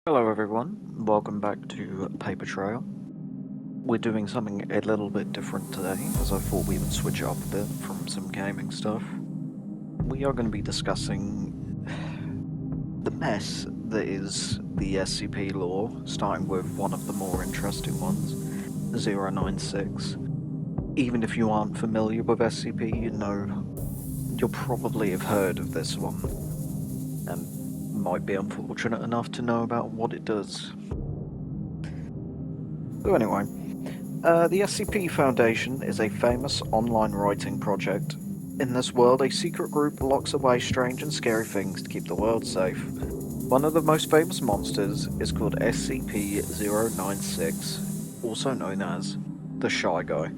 Hello everyone, welcome back to Paper Trail. We're doing something a little bit different today, as I thought we would switch up a bit from some gaming stuff. We are going to be discussing the mess that is the SCP lore, starting with one of the more interesting ones, 096. Even if you aren't familiar with SCP, you'll probably have heard of this one, and might be unfortunate enough to know about what it does. So anyway, the SCP Foundation is a famous online writing project. In this world, a secret group locks away strange and scary things to keep the world safe. One of the most famous monsters is called SCP-096, also known as the Shy Guy.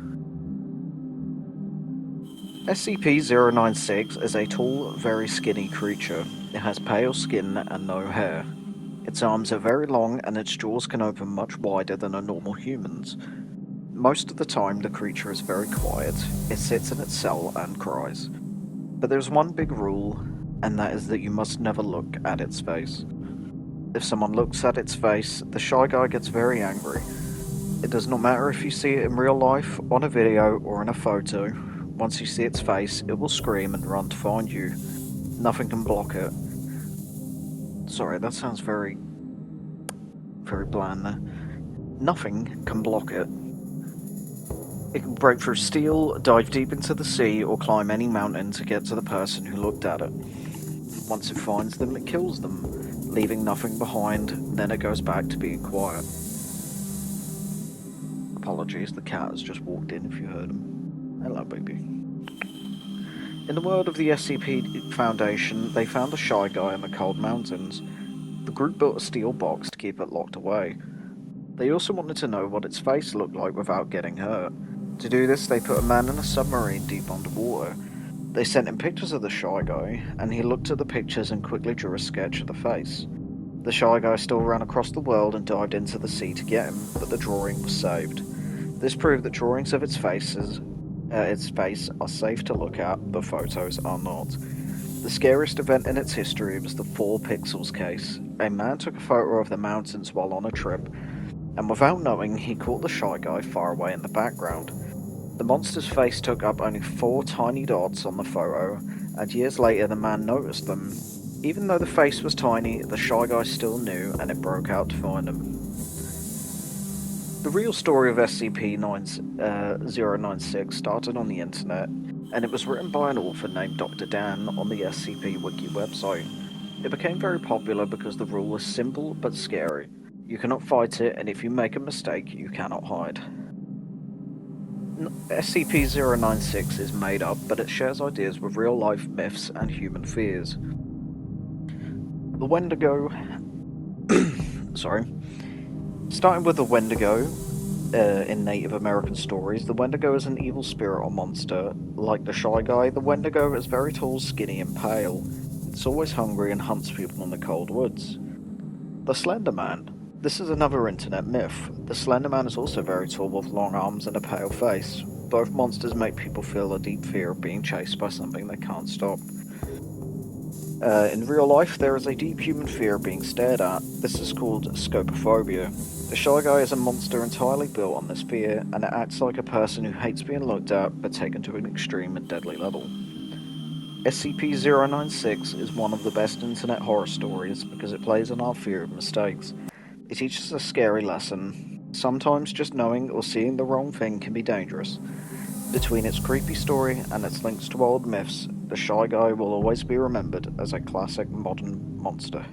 SCP-096 is a tall, very skinny creature. It has pale skin and no hair. Its arms are very long and its jaws can open much wider than a normal human's. Most of the time, the creature is very quiet. It sits in its cell and cries. But there's one big rule, and that is that you must never look at its face. If someone looks at its face, the Shy Guy gets very angry. It does not matter if you see it in real life, on a video, or in a photo. Once you see its face, it will scream and run to find you. Nothing can block it. Sorry, that sounds very bland there. Nothing can block it. It can break through steel, dive deep into the sea, or climb any mountain to get to the person who looked at it. Once it finds them, it kills them, leaving nothing behind, then it goes back to being quiet. Apologies, the cat has just walked in if you heard him. Hello, baby. In the world of the SCP Foundation, they found a Shy Guy in the cold mountains. The group built a steel box to keep it locked away. They also wanted to know what its face looked like without getting hurt. To do this, they put a man in a submarine deep underwater. They sent him pictures of the Shy Guy, and he looked at the pictures and quickly drew a sketch of the face. The Shy Guy still ran across the world and dived into the sea to get him, but the drawing was saved. This proved that drawings of its face are safe to look at, but photos are not. The scariest event in its history was the 4 pixels case. A man took a photo of the mountains while on a trip, and without knowing, he caught the Shy Guy far away in the background. The monster's face took up only 4 tiny dots on the photo, and years later the man noticed them. Even though the face was tiny, the Shy Guy still knew, and it broke out to find him. The real story of SCP-096 started on the internet, and it was written by an author named Dr. Dan on the SCP Wiki website. It became very popular because the rule was simple but scary. You cannot fight it, and if you make a mistake, you cannot hide. SCP-096 is made up, but it shares ideas with real-life myths and human fears. The Wendigo... Sorry. Starting with the Wendigo, in Native American stories, the Wendigo is an evil spirit or monster. Like the Shy Guy, the Wendigo is very tall, skinny, and pale. It's always hungry and hunts people in the cold woods. The Slender Man. This is another internet myth. The Slender Man is also very tall with long arms and a pale face. Both monsters make people feel a deep fear of being chased by something they can't stop. In real life, there is a deep human fear of being stared at. This is called scopophobia. The Shy Guy is a monster entirely built on this fear, and it acts like a person who hates being looked at, but taken to an extreme and deadly level. SCP-096 is one of the best internet horror stories because it plays on our fear of mistakes. It teaches a scary lesson. Sometimes just knowing or seeing the wrong thing can be dangerous. Between its creepy story and its links to old myths, the Shy Guy will always be remembered as a classic modern monster.